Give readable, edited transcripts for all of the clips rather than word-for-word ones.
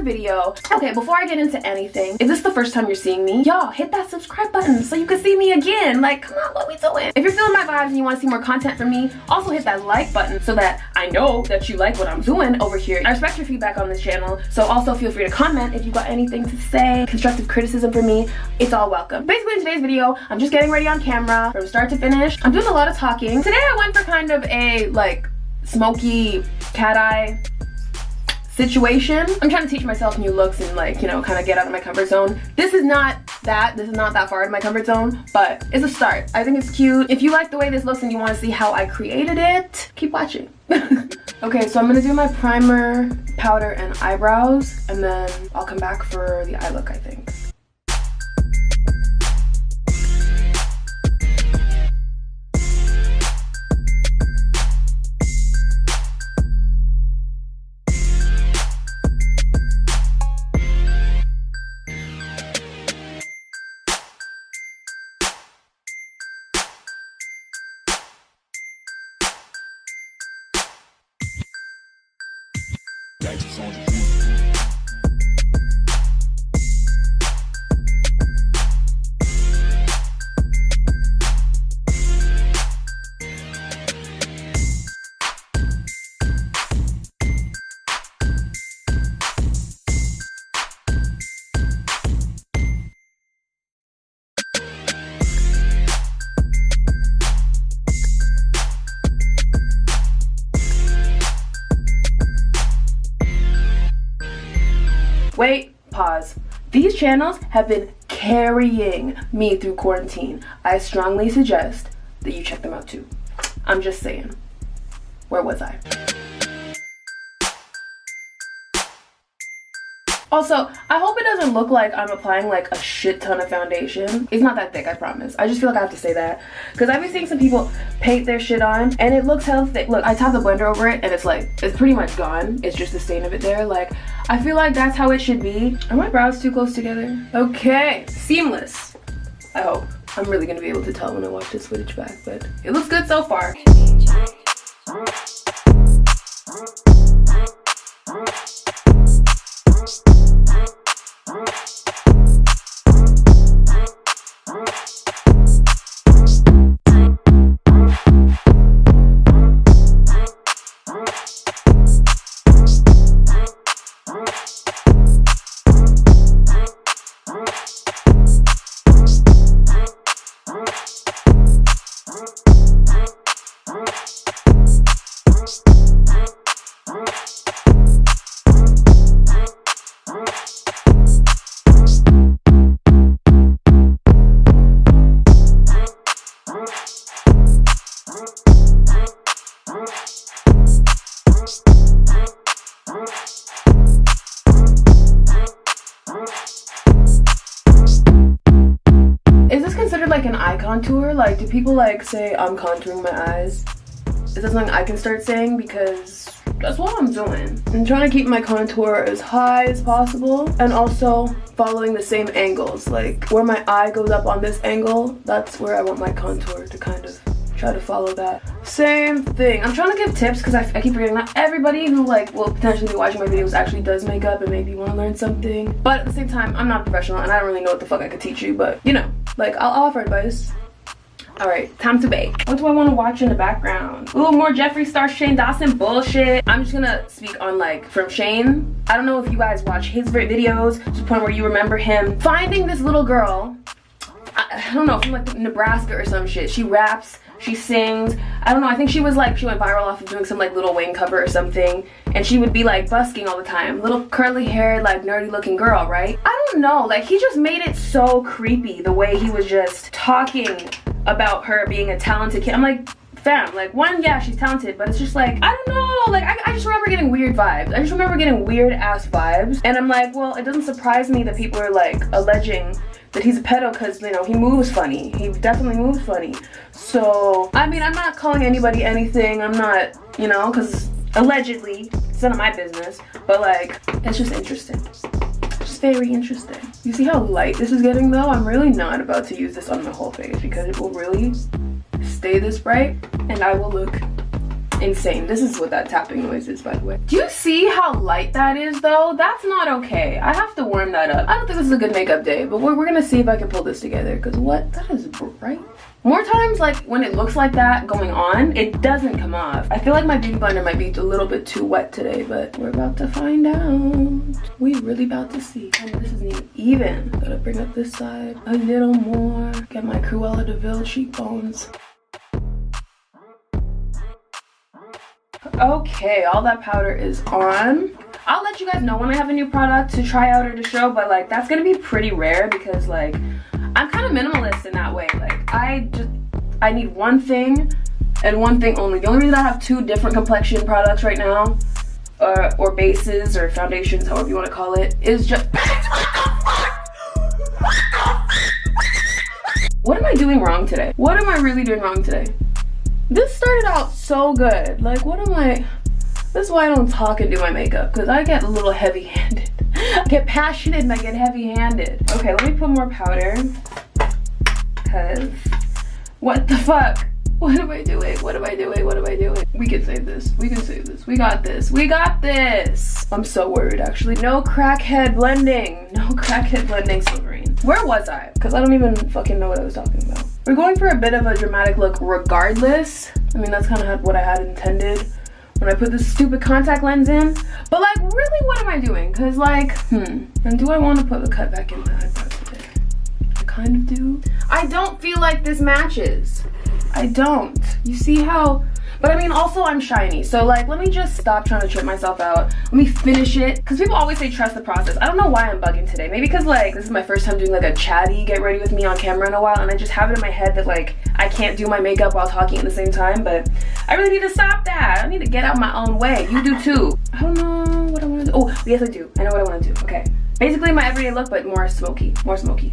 video. Okay, before I get into anything, if this is the first time you're seeing me, y'all hit that subscribe button so you can see me again. Like, come on, what we doing? If you're feeling my vibes and you want to see more content from me, also hit that like button so that I know that you like what I'm doing over here. I respect your feedback on this channel, so also feel free to comment if you got anything to say, constructive criticism for me. It's all welcome. Basically, in today's video, I'm just getting ready on camera from start to finish. I'm doing a lot of talking. Today I went for kind of a like smoky cat eye situation. I'm trying to teach myself new looks and like, you know, kind of get out of my comfort zone. This is not that far out of my comfort zone, but it's a start. I think it's cute. If you like the way this looks and you want to see how I created it, keep watching. Okay, so I'm gonna do my primer, powder, and eyebrows, and then I'll come back for the eye look, I think. Wait, pause. These channels have been carrying me through quarantine. I strongly suggest that you check them out too. I'm just saying. Where was I? Also, I hope it doesn't look like I'm applying like a shit ton of foundation. It's not that thick, I promise. I just feel like I have to say that. Because I've been seeing some people paint their shit on and it looks hella thick. Look, I tap the blender over it and it's like, it's pretty much gone. It's just the stain of it there. Like, I feel like that's how it should be. Are my brows too close together? Okay, seamless. I hope. I'm really gonna be able to tell when I watch this footage back, but it looks good so far. Like an eye contour? Like, do people like say I'm contouring my eyes? Is that something I can start saying? Because that's what I'm doing. I'm trying to keep my contour as high as possible and also following the same angles. Like where my eye goes up on this angle, that's where I want my contour to kind of try to follow that. Same thing. I'm trying to give tips because I keep forgetting that everybody who like will potentially be watching my videos actually does makeup and maybe want to learn something. But at the same time, I'm not a professional and I don't really know what the fuck I could teach you, but you know, like I'll offer advice. Alright, time to bake. What do I want to watch in the background? Ooh, more Jeffree Star, Shane Dawson bullshit. I'm just gonna speak on like from Shane. I don't know if you guys watch his videos to the point where you remember him finding this little girl. I don't know, from like Nebraska or some shit. She raps, she sings. I don't know, I think she went viral off of doing some like Lil Wayne cover or something. And she would be like busking all the time. Little curly haired, like nerdy looking girl, right? I don't know, like he just made it so creepy the way he was just talking about her being a talented kid. I'm like, fam, like one, yeah, she's talented, but it's just like, I don't know, like I just remember getting weird vibes. I just remember getting weird ass vibes. And I'm like, well, it doesn't surprise me that people are like alleging that he's a pedo because, you know, he moves funny. He definitely moves funny. So, I mean, I'm not calling anybody anything. I'm not, you know, because allegedly, it's none of my business. But like, it's just interesting. Just very interesting. You see how light this is getting though? I'm really not about to use this on my whole face because it will really stay this bright and I will look insane. This is what that tapping noise is, by the way. Do you see how light that is though? That's not okay. I have to warm that up. I don't think this is a good makeup day, but we're gonna see if I can pull this together, because what? That is bright. More times, like when it looks like that going on, it doesn't come off. I feel like my beauty blender might be a little bit too wet today, but we're about to find out. We really about to see. And this isn't even. Gotta bring up this side a little more. Get my Cruella de Vil cheekbones. Okay, all that powder is on. I'll let you guys know when I have a new product to try out or to show, but like that's gonna be pretty rare because like I'm kind of minimalist in that way. Like I need one thing and one thing only. The only reason I have 2 different complexion products right now, or bases or foundations, however you want to call it, is just what am I doing wrong today? What am I really doing wrong today? This started out so good. Like what am I? This is why I don't talk and do my makeup, because I get a little heavy-handed. I get passionate and I get heavy-handed. Okay, let me put more powder. Because what the fuck? What am I doing? What am I doing? What am I doing? We can save this. We can save this. We got this. We got this. I'm so worried actually. No crackhead blending. No crackhead blending, Sylverine. Where was I? Because I don't even fucking know what I was talking about. We're going for a bit of a dramatic look regardless. I mean, that's kind of what I had intended when I put this stupid contact lens in. But like, really, what am I doing? Because like, and do I want to put the cut back in my eyebrow today? I kind of do. I don't feel like this matches. I don't. You see how? But I mean, also I'm shiny. So like, let me just stop trying to trip myself out. Let me finish it. Because people always say trust the process. I don't know why I'm bugging today. Maybe because like, this is my first time doing like a chatty get ready with me on camera in a while. And I just have it in my head that like, I can't do my makeup while talking at the same time. But I really need to stop that. I need to get out my own way. You do too. I don't know what I want to do. Oh, yes I do. I know what I want to do. Okay. Basically my everyday look, but more smoky. More smoky.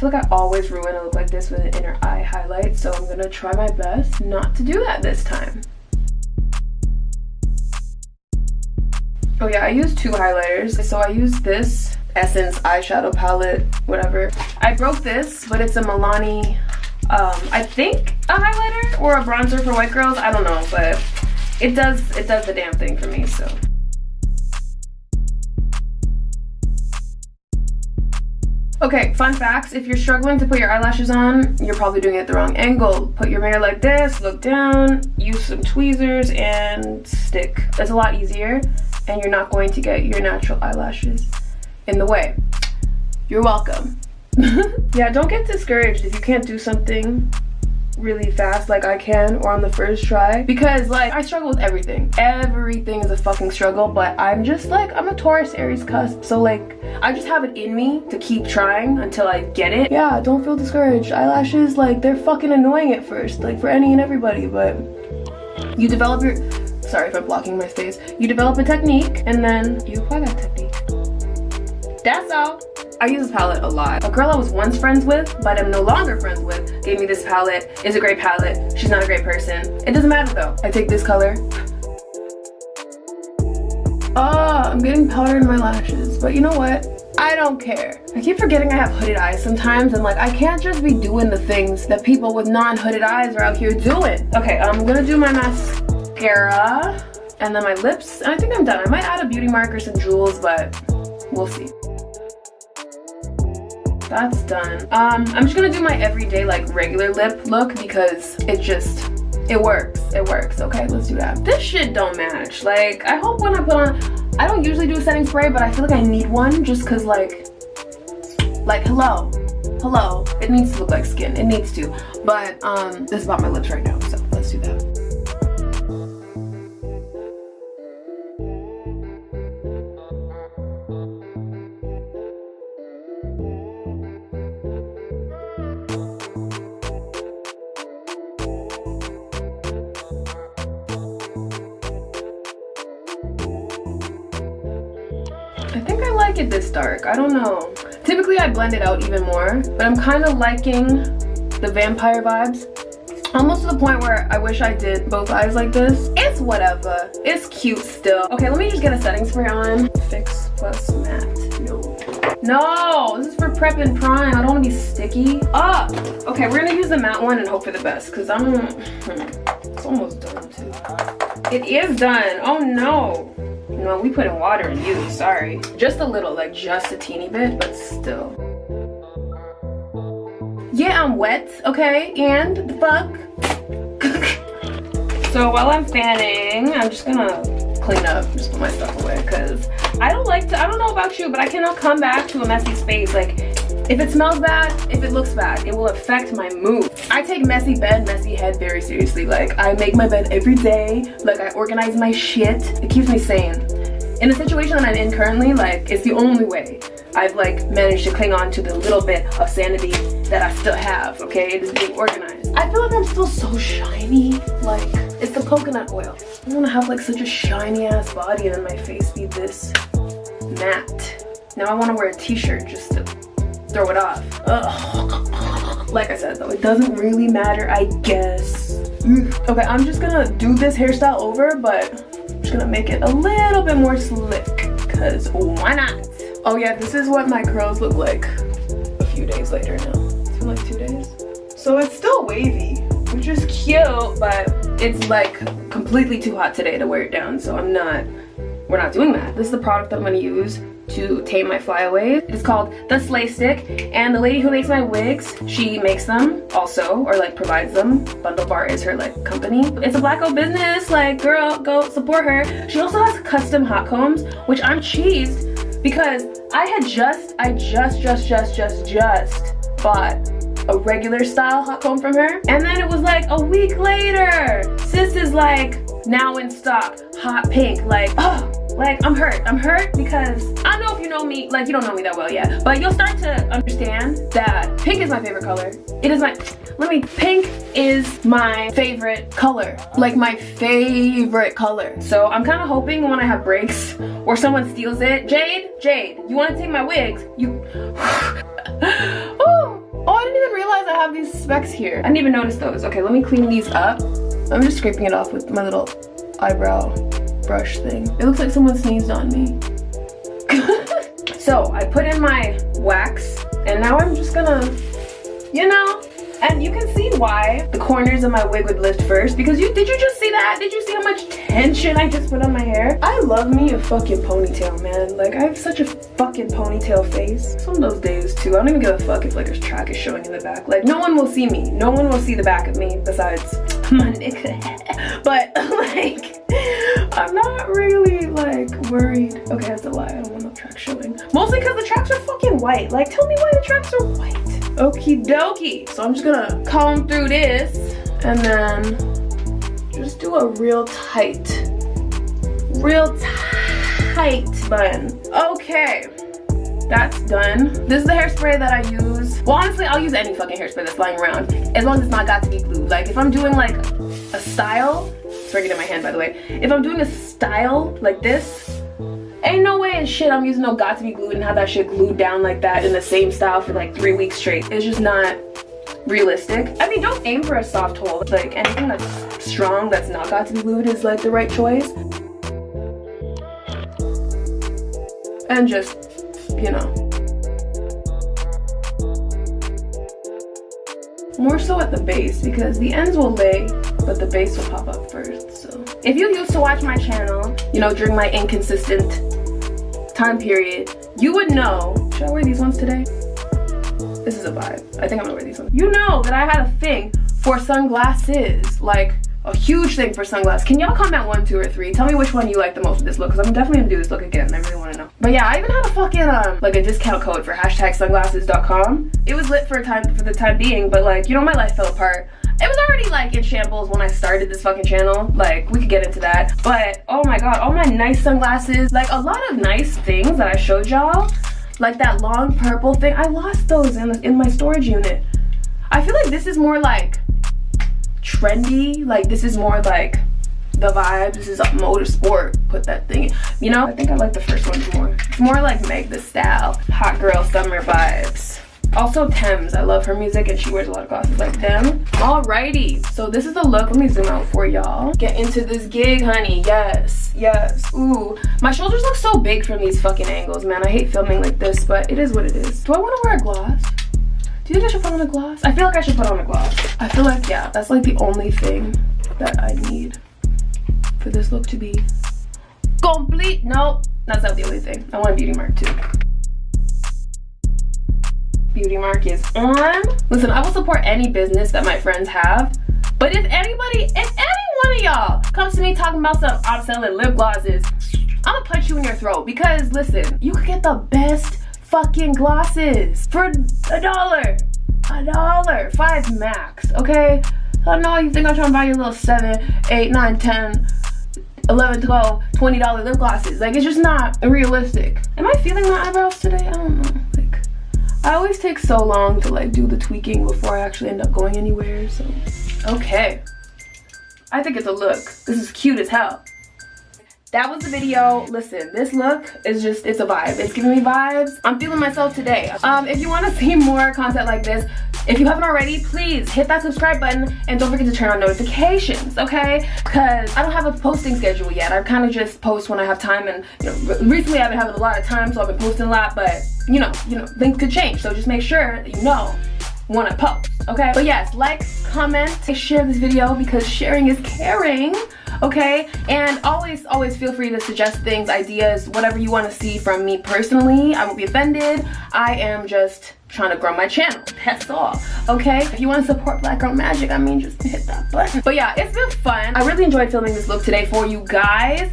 feel like I always ruin a look like this with an inner eye highlight, so I'm gonna try my best not to do that this time. Oh yeah, I use two highlighters. So I use this Essence eyeshadow palette, whatever. I broke this, but it's a Milani, I think a highlighter or a bronzer for white girls. I don't know, but it does the damn thing for me, so. Okay, fun facts. If you're struggling to put your eyelashes on, you're probably doing it at the wrong angle. Put your mirror like this, look down, use some tweezers, and stick. It's a lot easier, and you're not going to get your natural eyelashes in the way. You're welcome. Yeah, don't get discouraged if you can't do something. really fast like I can, or on the first try, because like I struggle with everything. Everything is a fucking struggle, but I'm just like, I'm a Taurus Aries cusp, so like I just have it in me to keep trying until I get it. Yeah, don't feel discouraged. Eyelashes, like, they're fucking annoying at first, like for any and everybody, but you develop your, sorry if I'm blocking my face, you develop a technique and then you apply that technique. That's all. I use this palette a lot. A girl I was once friends with, but I'm no longer friends with, gave me this palette. It's a great palette. She's not a great person. It doesn't matter though. I take this color. I'm getting powder in my lashes, but you know what? I don't care. I keep forgetting I have hooded eyes sometimes, and like I can't just be doing the things that people with non-hooded eyes are out here doing. Okay, I'm gonna do my mascara and then my lips, and I think I'm done. I might add a beauty marker, some jewels, but we'll see. That's done. I'm just gonna do my everyday like regular lip look because it works. It works. Okay, let's do that. This shit don't match. Like, I hope when I put on, I don't usually do a setting spray, but I feel like I need one just cause like hello, it needs to look like skin. It needs to. But this is about my lips right now, so let's do that. I think I like it this dark. I don't know. Typically I blend it out even more, but I'm kind of liking the vampire vibes. Almost to the point where I wish I did both eyes like this. It's whatever. It's cute still. Okay, let me just get a setting spray on. Fix plus matte. No, this is for prep and prime. I don't want to be sticky. Okay, we're gonna use the matte one and hope for the best because it's almost done too. It is done. Oh no. No, we put in water in you, sorry. Just a little, like just a teeny bit, but still. Yeah, I'm wet, okay? And the fuck? So while I'm fanning, I'm just gonna clean up, just put my stuff away, because I don't know about you, but I cannot come back to a messy space. Like, if it smells bad, if it looks bad, it will affect my mood. I take messy bed, messy head very seriously. Like, I make my bed every day. Like, I organize my shit. It keeps me sane. In the situation that I'm in currently, like, it's the only way I've like managed to cling on to the little bit of sanity that I still have, okay? It is being organized. I feel like I'm still so shiny. Like, it's the coconut oil. I want to have like such a shiny ass body and then my face be this matte. Now I want to wear a t-shirt just to throw it off. Ugh. Like I said though, it doesn't really matter, I guess. Okay, I'm just gonna do this hairstyle over, but I'm just gonna make it a little bit more slick, because why not? Oh yeah, this is what my curls look like a few days later now. It's been like 2 days. So it's still wavy, which is cute, but it's like completely too hot today to wear it down, so we're not doing that. This is the product that I'm gonna use to tame my flyaways. It's called the Slay Stick, and the lady who makes my wigs, she makes them also, or like provides them. Bundle Bar is her like company. It's a black-owned business, like girl, go support her. She also has custom hot combs, which I'm cheesed because I just bought a regular style hot comb from her, and then it was like a week later, sis is like now in stock, hot pink, like like I'm hurt because I don't know if you know me, like you don't know me that well yet, but you'll start to understand that pink is my favorite color. It is pink is my favorite color, like my favorite color. So I'm kind of hoping when I have breaks or someone steals it, Jade, you want to take my wigs? Oh, I didn't even realize I have these specks here. I didn't even notice those. Okay, let me clean these up. I'm just scraping it off with my little eyebrow brush thing. It looks like someone sneezed on me. So I put in my wax, and now I'm just gonna, you know, and you can see why the corners of my wig would lift first, because did you just see that? Did you see how much tension I just put on my hair? I love me a fucking ponytail, man. Like, I have such a fucking ponytail face. Some of those days too. I don't even give a fuck if like a track is showing in the back. Like, no one will see me. No one will see the back of me besides my nigga. But like, I'm not really like worried. Okay, that's a lie. I don't want no tracks showing. Mostly because the tracks are fucking white. Like, tell me why the tracks are white. Okie dokie. So I'm just gonna comb through this and then just do a real tight bun. Okay, that's done. This is the hairspray that I use. Well, honestly, I'll use any fucking hairspray that's lying around as long as it's not got to be glued. Like if I'm doing like a style, sorry, get in my hand by the way. If I'm doing a style like this, ain't no way in shit I'm using no got to be glued and have that shit glued down like that in the same style for like 3 weeks straight. It's just not realistic. I mean, don't aim for a soft hole. Like anything that's strong that's not got to be glued is like the right choice. And just, you know, more so at the base because the ends will lay, but the base will pop up first. So if you used to watch my channel, you know, during my inconsistent time period, you would know. Should I wear these ones today? This is a vibe. I think I'm gonna wear these ones. You know that I had a thing for sunglasses, like a huge thing for sunglasses. Can y'all comment 1, 2, or 3? Tell me which one you like the most of this look, because I'm definitely gonna do this look again. I really want to know. But yeah, I even had a fucking like a discount code for #sunglasses.com. It was lit for the time being, but like, you know, my life fell apart. It was already like in shambles when I started this fucking channel. Like, we could get into that. But oh my god, all my nice sunglasses, like a lot of nice things that I showed y'all, like that long purple thing, I lost those in my storage unit. I feel like this is more like trendy, like this is more like the vibe. This is a motorsport, put that thing in, you know. I think I like the first one more. It's more like Meg the Style, hot girl summer vibes. Also Thames, I love her music and she wears a lot of glasses like them. Alrighty, so this is the look. Let me zoom out for y'all. Get into this gig, honey. Yes, yes. Ooh, my shoulders look so big from these fucking angles, man. I hate filming like this, but it is what it is. Do I want to wear a gloss? Do you think I should put on a gloss? I feel like I should put on a gloss. I feel like, yeah, that's like the only thing that I need for this look to be complete. Nope, that's not the only thing. I want a beauty mark too. Beauty mark is on. Listen, I will support any business that my friends have, but if any one of y'all comes to me talking about some I'm selling lip glosses, I'm gonna punch you in your throat. Because listen, you could get the best fucking glosses for $1, $5 max, okay? I know you think I'm trying to buy you little $7, $8, $9, $10, $11, $12, $20 lip glosses. Like, it's just not realistic. Am I feeling my eyebrows today? I don't know. Like, I always take so long to like do the tweaking before I actually end up going anywhere, so. Okay. I think it's a look. This is cute as hell. That was the video. Listen, this look is just, it's a vibe. It's giving me vibes. I'm feeling myself today. If you want to see more content like this, if you haven't already, please hit that subscribe button and don't forget to turn on notifications, okay? Because I don't have a posting schedule yet. I kind of just post when I have time, and you know, recently I've been having a lot of time, so I've been posting a lot, but you know, things could change. So just make sure that you know when I post, okay? But yes, like, comment, share this video because sharing is caring. Okay, and always feel free to suggest things, ideas, whatever you want to see from me personally. I won't be offended. I am just trying to grow my channel, that's all. Okay, if you want to support Black Girl Magic, I mean, just hit that button. But yeah, it's been fun. I really enjoyed filming this look today for you guys.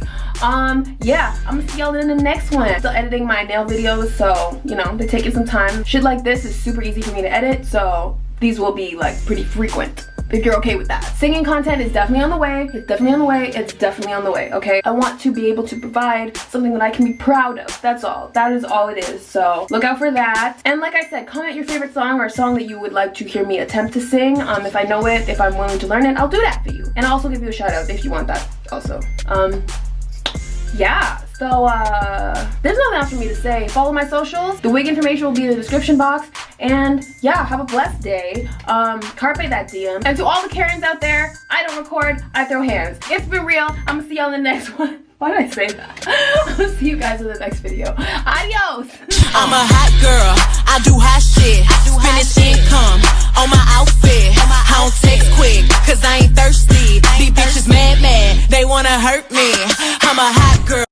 Yeah, I'm gonna see y'all in the next one. Still editing my nail videos, so you know, they're taking some time. Shit like this is super easy for me to edit, so these will be like pretty frequent, if you're okay with that. Singing content is definitely on the way. It's definitely on the way. It's definitely on the way, okay? I want to be able to provide something that I can be proud of. That's all. That is all it is. So look out for that. And like I said, comment your favorite song or a song that you would like to hear me attempt to sing. If I know it, if I'm willing to learn it, I'll do that for you. And I'll also give you a shout out if you want that also. Yeah, so there's nothing else for me to say. Follow my socials. The wig information will be in the description box. And yeah, have a blessed day. Carpe that DM. And to all the Karens out there, I don't record, I throw hands. It's been real. I'm gonna see y'all in the next one. Why did I say that? I'll see you guys in the next video. Adios. I'm a hot girl. I do hot shit. Finish income on my outfit. I don't text quick, cause I ain't thirsty. These bitches mad. They wanna hurt me. I'm a hot girl.